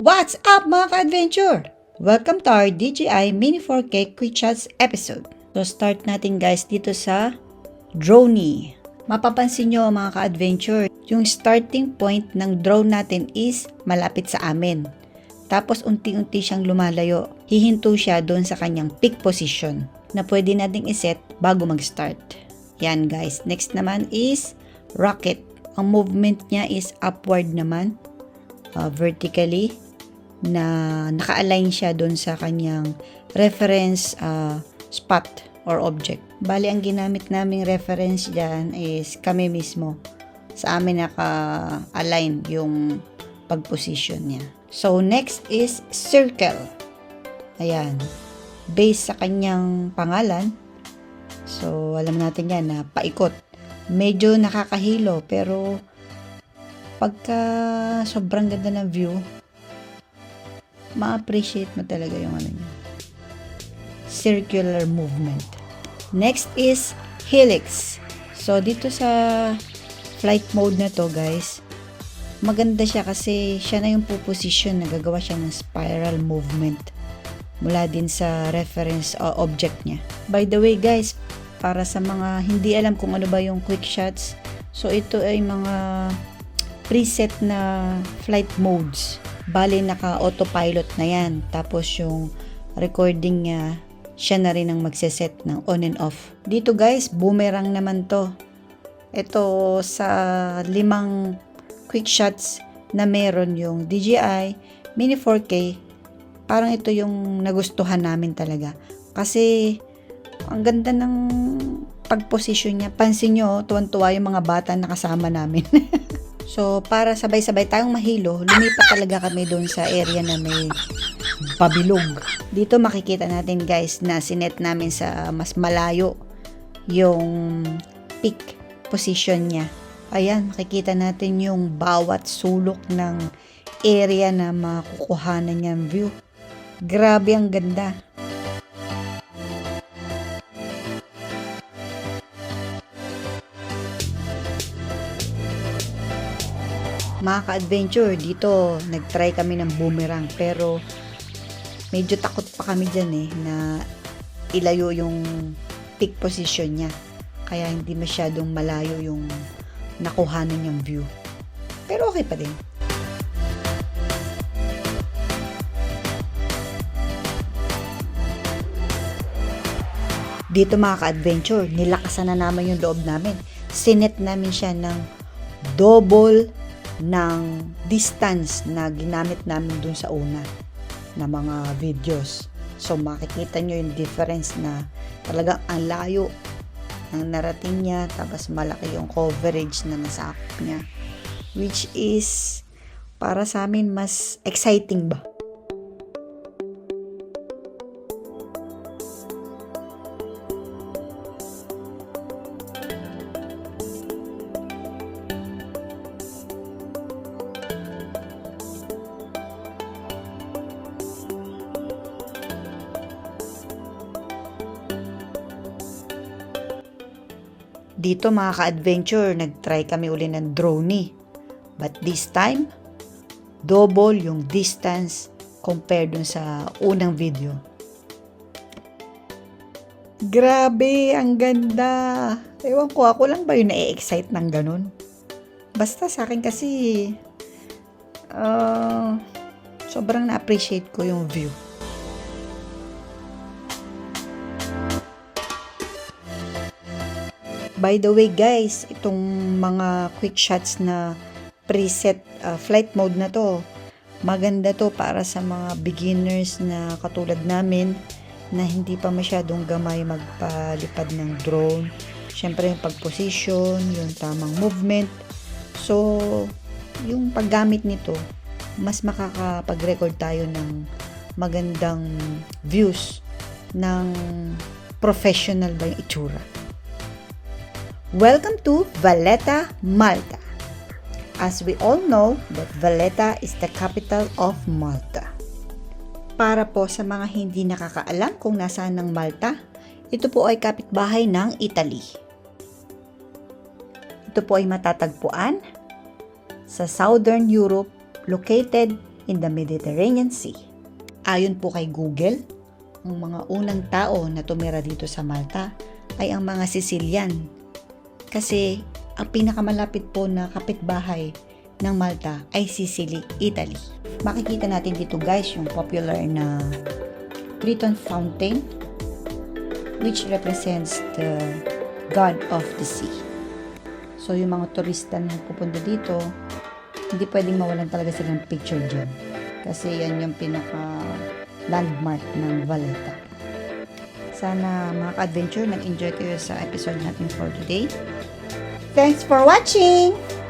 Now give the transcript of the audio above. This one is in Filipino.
What's up mga ka-adventure? Welcome to our DJI Mini 4K Quick Shots episode. So start natin guys dito sa drone. Mapapansin nyo mga ka-adventure, yung starting point ng drone natin is malapit sa amin. Tapos unti-unti siyang lumalayo. Hihinto siya doon sa kanyang peak position na pwede nating iset bago mag-start. Yan guys. Next naman is rocket. Ang movement niya is upward naman. Vertically na naka-align siya doon sa kanyang reference spot or object. Bali, ang ginamit naming reference dyan is kami mismo. Sa amin naka-align yung pag-position niya. So, next is circle. Ayan. Based sa kanyang pangalan. So, alam natin yan na paikot. Medyo nakakahilo pero pagka sobrang ganda ng view, ma-appreciate mo talaga yung ano niya. Circular movement. Next is helix. So, dito sa flight mode na to guys, maganda siya kasi siya na yung position na gagawa siya ng spiral movement mula din sa reference object niya. By the way guys, para sa mga hindi alam kung ano ba yung quick shots, so ito ay mga preset na flight modes. Bali, naka-autopilot na yan. Tapos yung recording niya, siya na rin ang magseset ng on and off. Dito guys, boomerang naman to. Ito sa 5 quick shots na meron yung DJI Mini 4K. Parang ito yung nagustuhan namin talaga. Kasi ang ganda ng pag-position niya. Pansin nyo, tuwan-tuwa yung mga bata na kasama namin. So, para sabay-sabay tayong mahilo, lumipat talaga kami doon sa area na may pabilog. Dito makikita natin guys na sinet namin sa mas malayo yung peak position niya. Ayan, makikita natin yung bawat sulok ng area na makukuhanan niyang view. Grabe, ang ganda. Mga ka-adventure, dito nag-try kami ng boomerang pero medyo takot pa kami dyan na ilayo yung peak position niya. Kaya hindi masyadong malayo yung nakuhanan niyang view. Pero okay pa din. Dito mga ka-adventure, nilakasan na naman yung loob namin. Sinet namin siya ng double ng distance na ginamit namin dun sa una na mga videos. So, makikita nyo yung difference na talagang ang layo ng narating niya, tapos malaki yung coverage na nasakop niya. Which is, para sa amin, mas exciting ba? Dito mga ka-adventure, nag-try kami uli ng drone. But this time, double yung distance compared dun sa unang video. Grabe, ang ganda. Ewan ko, ako lang ba yung na-excite ng ganun? Basta sa akin kasi, sobrang na-appreciate ko yung view. By the way guys, itong mga quick shots na preset flight mode na to, maganda to para sa mga beginners na katulad namin na hindi pa masyadong gamay magpalipad ng drone. Siyempre yung pag-position, yung tamang movement. So, yung paggamit nito, mas makakapag-record tayo ng magandang views ng professional ba yung itsura. Welcome to Valletta, Malta. As we all know that Valletta is the capital of Malta. Para po sa mga hindi nakakaalam kung nasaan ng Malta, ito po ay kapitbahay ng Italy. Ito po ay matatagpuan sa Southern Europe located in the Mediterranean Sea. Ayon po kay Google, ang mga unang tao na tumira dito sa Malta ay ang mga Sicilian. Kasi ang pinakamalapit po na kapitbahay ng Malta ay Sicily, Italy. Makikita natin dito guys yung popular na Triton Fountain, which represents the God of the Sea. So yung mga turista na pupunta dito, hindi pwedeng mawalan talaga silang picture dyan. Kasi yan yung pinaka landmark ng Valletta. Sana mga ka-adventure, nag-enjoy kayo sa episode natin for today. Thanks for watching!